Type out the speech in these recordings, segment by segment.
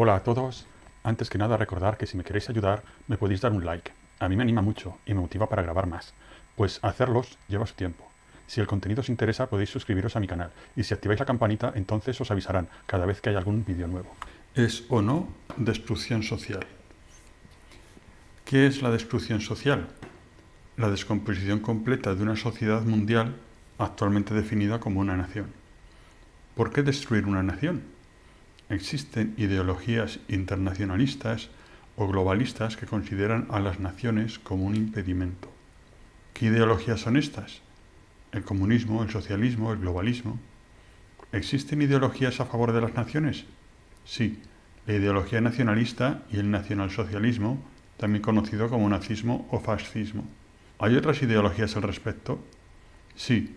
Hola a todos. Antes que nada recordar que si me queréis ayudar me podéis dar un like. A mí me anima mucho y me motiva para grabar más. Pues hacerlos lleva su tiempo. Si el contenido os interesa podéis suscribiros a mi canal y si activáis la campanita entonces os avisarán cada vez que haya algún vídeo nuevo. ¿Es o no destrucción social? ¿Qué es la destrucción social? La descomposición completa de una sociedad mundial actualmente definida como una nación. ¿Por qué destruir una nación? Existen ideologías internacionalistas o globalistas que consideran a las naciones como un impedimento. ¿Qué ideologías son estas? El comunismo, el socialismo, el globalismo. ¿Existen ideologías a favor de las naciones? Sí, la ideología nacionalista y el nacionalsocialismo, también conocido como nazismo o fascismo. ¿Hay otras ideologías al respecto? Sí,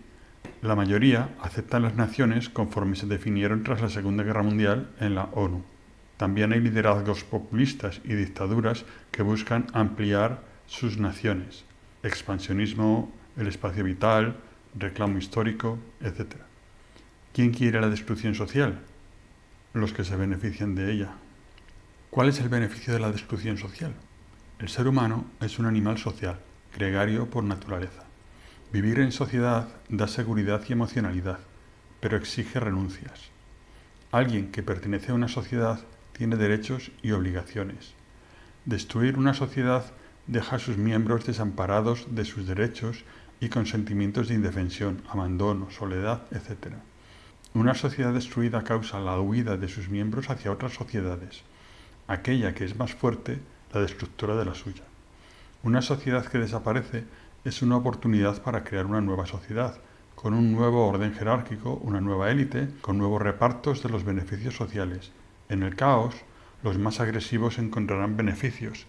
la mayoría aceptan las naciones conforme se definieron tras la Segunda Guerra Mundial en la ONU. También hay liderazgos populistas y dictaduras que buscan ampliar sus naciones. Expansionismo, el espacio vital, reclamo histórico, etc. ¿Quién quiere la destrucción social? Los que se benefician de ella. ¿Cuál es el beneficio de la destrucción social? El ser humano es un animal social, gregario por naturaleza. Vivir en sociedad da seguridad y emocionalidad, pero exige renuncias. Alguien que pertenece a una sociedad tiene derechos y obligaciones. Destruir una sociedad deja a sus miembros desamparados de sus derechos y con sentimientos de indefensión, abandono, soledad, etc. Una sociedad destruida causa la huida de sus miembros hacia otras sociedades. Aquella que es más fuerte, la destructora de la suya. Una sociedad que desaparece es una oportunidad para crear una nueva sociedad, con un nuevo orden jerárquico, una nueva élite, con nuevos repartos de los beneficios sociales. En el caos, los más agresivos encontrarán beneficios,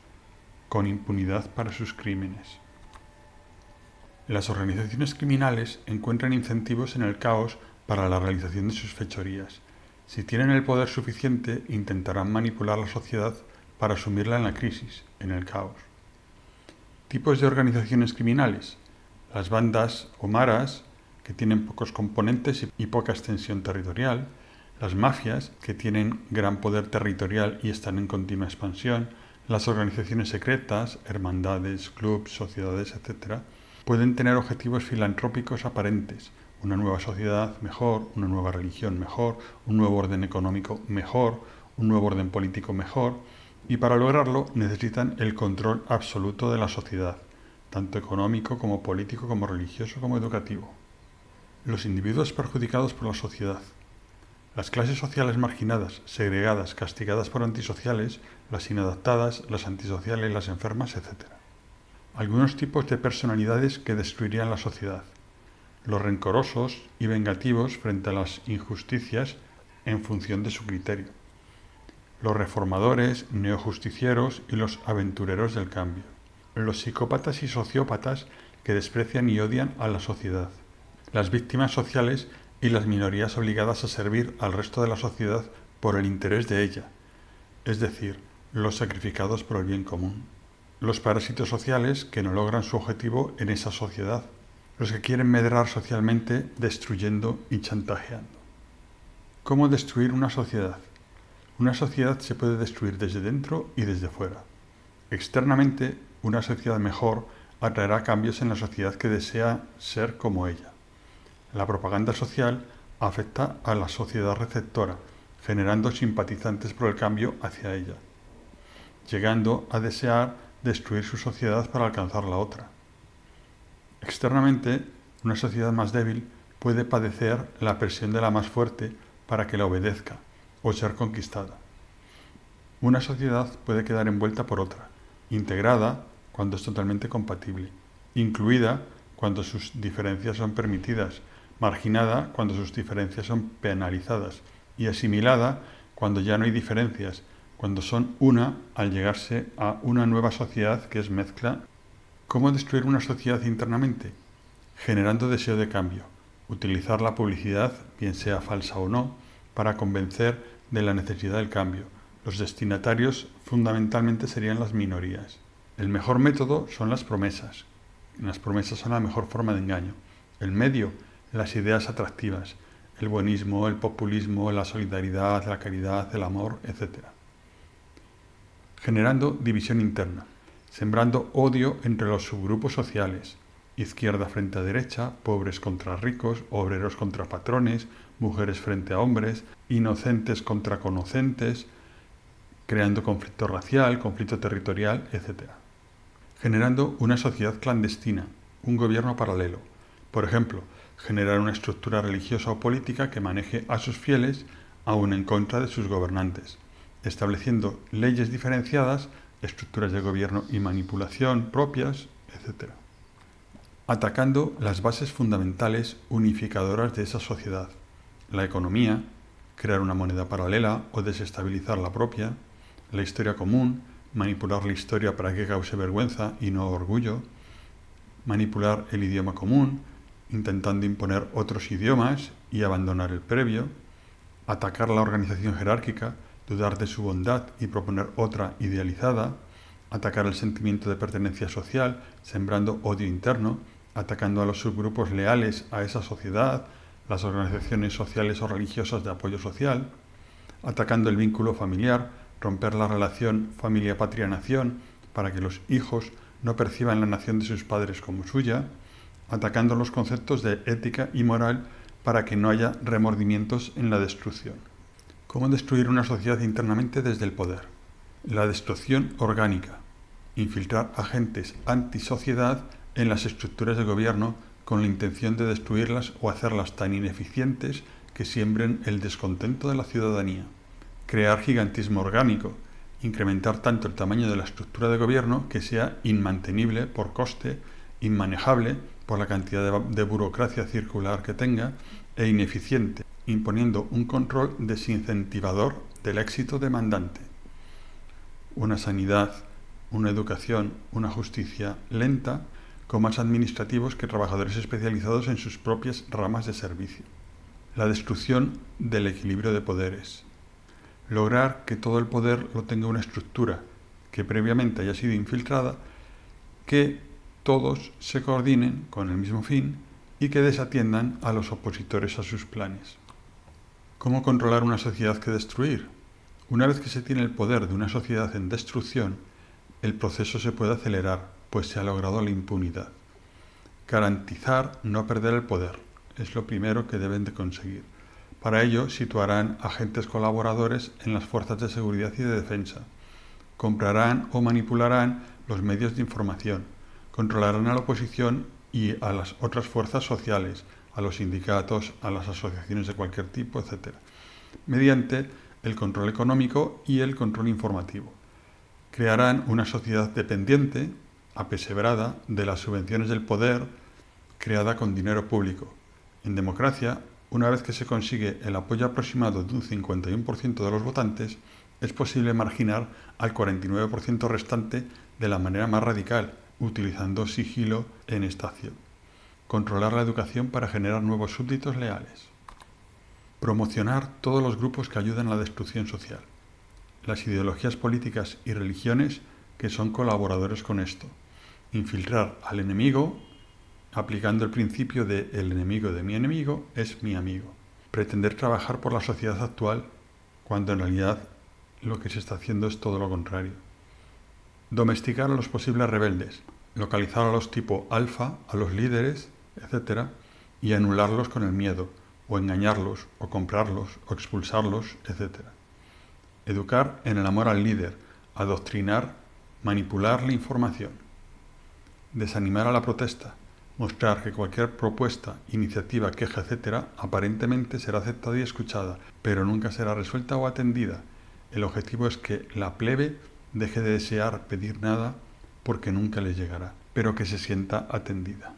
con impunidad para sus crímenes. Las organizaciones criminales encuentran incentivos en el caos para la realización de sus fechorías. Si tienen el poder suficiente, intentarán manipular la sociedad para sumirla en la crisis, en el caos. Tipos de organizaciones criminales. Las bandas o maras, que tienen pocos componentes y poca extensión territorial. Las mafias, que tienen gran poder territorial y están en continua expansión. Las organizaciones secretas, hermandades, clubs, sociedades, etc., pueden tener objetivos filantrópicos aparentes. Una nueva sociedad mejor, una nueva religión mejor, un nuevo orden económico mejor, un nuevo orden político mejor, y para lograrlo necesitan el control absoluto de la sociedad, tanto económico como político, como religioso, como educativo. Los individuos perjudicados por la sociedad. Las clases sociales marginadas, segregadas, castigadas por antisociales, las inadaptadas, las antisociales, las enfermas, etc. Algunos tipos de personalidades que destruirían la sociedad. Los rencorosos y vengativos frente a las injusticias en función de su criterio. Los reformadores, neojusticieros y los aventureros del cambio. Los psicópatas y sociópatas que desprecian y odian a la sociedad. Las víctimas sociales y las minorías obligadas a servir al resto de la sociedad por el interés de ella, es decir, los sacrificados por el bien común. Los parásitos sociales que no logran su objetivo en esa sociedad. Los que quieren medrar socialmente destruyendo y chantajeando. ¿Cómo destruir una sociedad? Una sociedad se puede destruir desde dentro y desde fuera. Externamente, una sociedad mejor atraerá cambios en la sociedad que desea ser como ella. La propaganda social afecta a la sociedad receptora, generando simpatizantes por el cambio hacia ella, llegando a desear destruir su sociedad para alcanzar la otra. Externamente, una sociedad más débil puede padecer la presión de la más fuerte para que la obedezca o ser conquistada. Una sociedad puede quedar envuelta por otra, integrada cuando es totalmente compatible, incluida cuando sus diferencias son permitidas, marginada cuando sus diferencias son penalizadas y asimilada cuando ya no hay diferencias, cuando son una al llegarse a una nueva sociedad que es mezcla. ¿Cómo destruir una sociedad internamente? Generando deseo de cambio, utilizar la publicidad, bien sea falsa o no, para convencer de la necesidad del cambio. Los destinatarios fundamentalmente serían las minorías. El mejor método son las promesas. Las promesas son la mejor forma de engaño. El medio, las ideas atractivas, el buenismo, el populismo, la solidaridad, la caridad, el amor, etc. generando división interna, sembrando odio entre los subgrupos sociales, izquierda frente a derecha, pobres contra ricos, obreros contra patrones, mujeres frente a hombres, inocentes contra conocentes, creando conflicto racial, conflicto territorial, etc. Generando una sociedad clandestina, un gobierno paralelo. Por ejemplo, generar una estructura religiosa o política que maneje a sus fieles aún en contra de sus gobernantes, estableciendo leyes diferenciadas, estructuras de gobierno y manipulación propias, etc. Atacando las bases fundamentales unificadoras de esa sociedad, la economía, crear una moneda paralela o desestabilizar la propia, la historia común, manipular la historia para que cause vergüenza y no orgullo, manipular el idioma común, intentando imponer otros idiomas y abandonar el previo, atacar la organización jerárquica, dudar de su bondad y proponer otra idealizada, atacar el sentimiento de pertenencia social, sembrando odio interno, atacando a los subgrupos leales a esa sociedad, las organizaciones sociales o religiosas de apoyo social, atacando el vínculo familiar, romper la relación familia-patria-nación para que los hijos no perciban la nación de sus padres como suya, atacando los conceptos de ética y moral para que no haya remordimientos en la destrucción. ¿Cómo destruir una sociedad internamente desde el poder? La destrucción orgánica. Infiltrar agentes antisociedad en las estructuras de gobierno con la intención de destruirlas o hacerlas tan ineficientes que siembren el descontento de la ciudadanía. Crear gigantismo orgánico. Incrementar tanto el tamaño de la estructura de gobierno que sea inmantenible por coste, inmanejable por la cantidad de burocracia circular que tenga e ineficiente, imponiendo un control desincentivador del éxito demandante. Una sanidad, una educación, una justicia lenta, con más administrativos que trabajadores especializados en sus propias ramas de servicio. La destrucción del equilibrio de poderes. Lograr que todo el poder lo tenga una estructura que previamente haya sido infiltrada, que todos se coordinen con el mismo fin y que desatiendan a los opositores a sus planes. ¿Cómo controlar una sociedad que destruir? Una vez que se tiene el poder de una sociedad en destrucción, el proceso se puede acelerar, pues se ha logrado la impunidad. Garantizar no perder el poder es lo primero que deben de conseguir. Para ello, situarán agentes colaboradores en las fuerzas de seguridad y de defensa. Comprarán o manipularán los medios de información. Controlarán a la oposición y a las otras fuerzas sociales, a los sindicatos, a las asociaciones de cualquier tipo, etc., mediante el control económico y el control informativo. Crearán una sociedad dependiente, apesebrada, de las subvenciones del poder, creada con dinero público. En democracia, una vez que se consigue el apoyo aproximado de un 51% de los votantes, es posible marginar al 49% restante de la manera más radical, utilizando sigilo en esta acción. Controlar la educación para generar nuevos súbditos leales. Promocionar todos los grupos que ayudan a la destrucción social. Las ideologías políticas y religiones que son colaboradores con esto. Infiltrar al enemigo aplicando el principio de el enemigo de mi enemigo es mi amigo. Pretender trabajar por la sociedad actual cuando en realidad lo que se está haciendo es todo lo contrario. Domesticar a los posibles rebeldes, localizar a los tipo alfa, a los líderes, etc., y anularlos con el miedo, o engañarlos, o comprarlos, o expulsarlos, etc. Educar en el amor al líder, adoctrinar, manipular la información. Desanimar a la protesta, mostrar que cualquier propuesta, iniciativa, queja, etc., aparentemente será aceptada y escuchada, pero nunca será resuelta o atendida. El objetivo es que la plebe deje de desear pedir nada porque nunca les llegará, pero que se sienta atendida.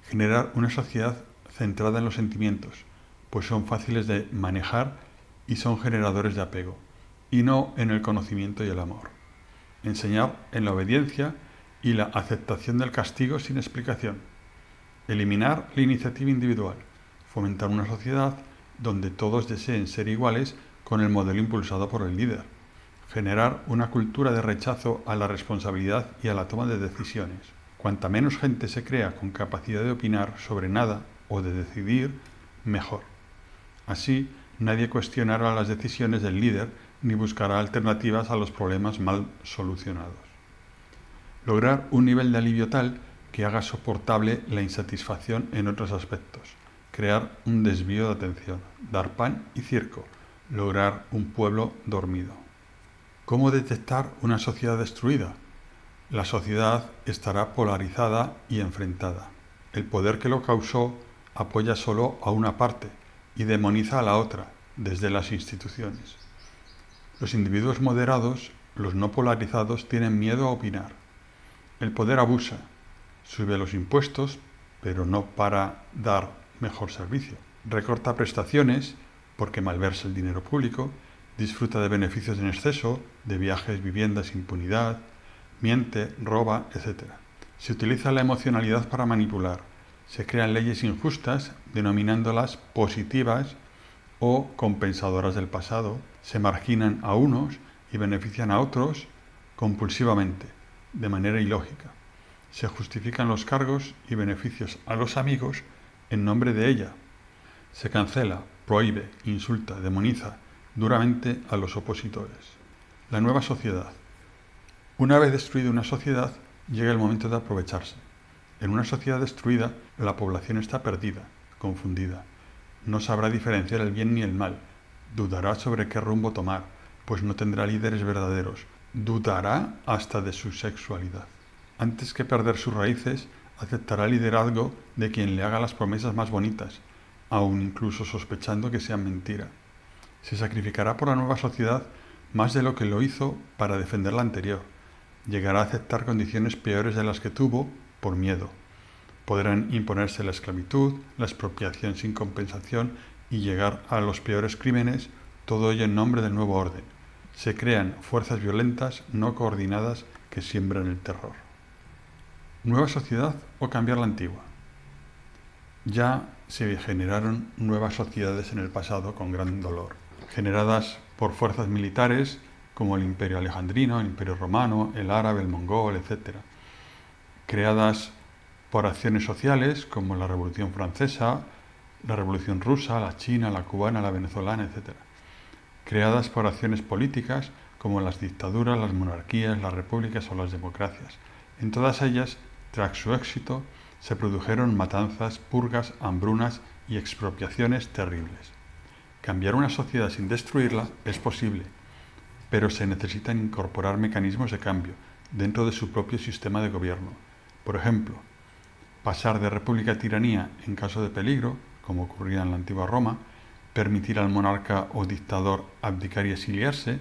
Generar una sociedad centrada en los sentimientos, pues son fáciles de manejar y son generadores de apego, y no en el conocimiento y el amor. Enseñar en la obediencia y la aceptación del castigo sin explicación. Eliminar la iniciativa individual. Fomentar una sociedad donde todos deseen ser iguales con el modelo impulsado por el líder. Generar una cultura de rechazo a la responsabilidad y a la toma de decisiones. Cuanta menos gente se crea con capacidad de opinar sobre nada o de decidir, mejor. Así, Nadie cuestionará las decisiones del líder ni buscará alternativas a los problemas mal solucionados. Lograr un nivel de alivio tal que haga soportable la insatisfacción en otros aspectos. Crear un desvío de atención. Dar pan y circo. Lograr un pueblo dormido. ¿Cómo detectar una sociedad destruida? La sociedad estará polarizada y enfrentada. El poder que lo causó apoya solo a una parte y demoniza a la otra desde las instituciones. Los individuos moderados, los no polarizados, tienen miedo a opinar. El poder abusa, sube los impuestos, pero no para dar mejor servicio. Recorta prestaciones porque malversa el dinero público, disfruta de beneficios en exceso, de viajes, viviendas, impunidad, miente, roba, etc. Se utiliza la emocionalidad para manipular. Se crean leyes injustas, denominándolas positivas o compensadoras del pasado. Se marginan a unos y benefician a otros compulsivamente, de manera ilógica. Se justifican los cargos y beneficios a los amigos en nombre de ella. Se cancela, prohíbe, insulta, demoniza duramente a los opositores. La nueva sociedad. Una vez destruida una sociedad, llega el momento de aprovecharse. En una sociedad destruida, la población está perdida, confundida. No sabrá diferenciar el bien ni el mal. Dudará sobre qué rumbo tomar, pues no tendrá líderes verdaderos. Dudará hasta de su sexualidad. Antes que perder sus raíces, aceptará el liderazgo de quien le haga las promesas más bonitas, aun incluso sospechando que sean mentira. Se sacrificará por la nueva sociedad más de lo que lo hizo para defender la anterior. Llegará a aceptar condiciones peores de las que tuvo por miedo. Podrán imponerse la esclavitud, la expropiación sin compensación y llegar a los peores crímenes, todo ello en nombre del nuevo orden. Se crean fuerzas violentas no coordinadas que siembran el terror. ¿Nueva sociedad o cambiar la antigua? Ya se generaron nuevas sociedades en el pasado con gran dolor, generadas por fuerzas militares como el Imperio Alejandrino, el Imperio Romano, el árabe, el mongol, etc. Creadas por acciones sociales como la Revolución Francesa, la Revolución Rusa, la China, la cubana, la venezolana, etc. Creadas por acciones políticas como las dictaduras, las monarquías, las repúblicas o las democracias. En todas ellas, tras su éxito, se produjeron matanzas, purgas, hambrunas y expropiaciones terribles. Cambiar una sociedad sin destruirla es posible, pero se necesitan incorporar mecanismos de cambio dentro de su propio sistema de gobierno. Por ejemplo, pasar de república a tiranía en caso de peligro, como ocurría en la antigua Roma, permitir al monarca o dictador abdicar y exiliarse,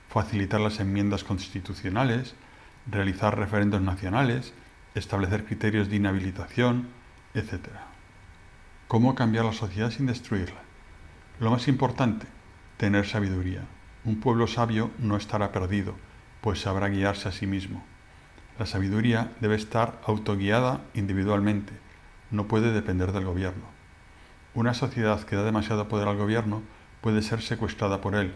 facilitar las enmiendas constitucionales, realizar referendos nacionales, establecer criterios de inhabilitación, etc. ¿Cómo cambiar la sociedad sin destruirla? Lo más importante, tener sabiduría. Un pueblo sabio no estará perdido, pues sabrá guiarse a sí mismo. La sabiduría debe estar autoguiada individualmente, no puede depender del gobierno. Una sociedad que da demasiado poder al gobierno puede ser secuestrada por él.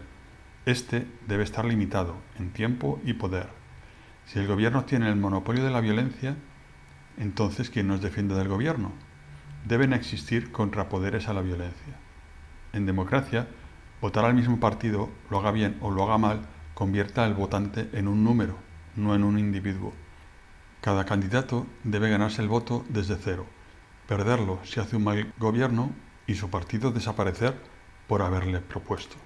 Este debe estar limitado en tiempo y poder. Si el gobierno tiene el monopolio de la violencia, entonces ¿quién nos defiende del gobierno? Deben existir contrapoderes a la violencia. En democracia, votar al mismo partido, lo haga bien o lo haga mal, convierta al votante en un número, no en un individuo. Cada candidato debe ganarse el voto desde cero, perderlo si hace un mal gobierno y su partido desaparecer por haberle propuesto.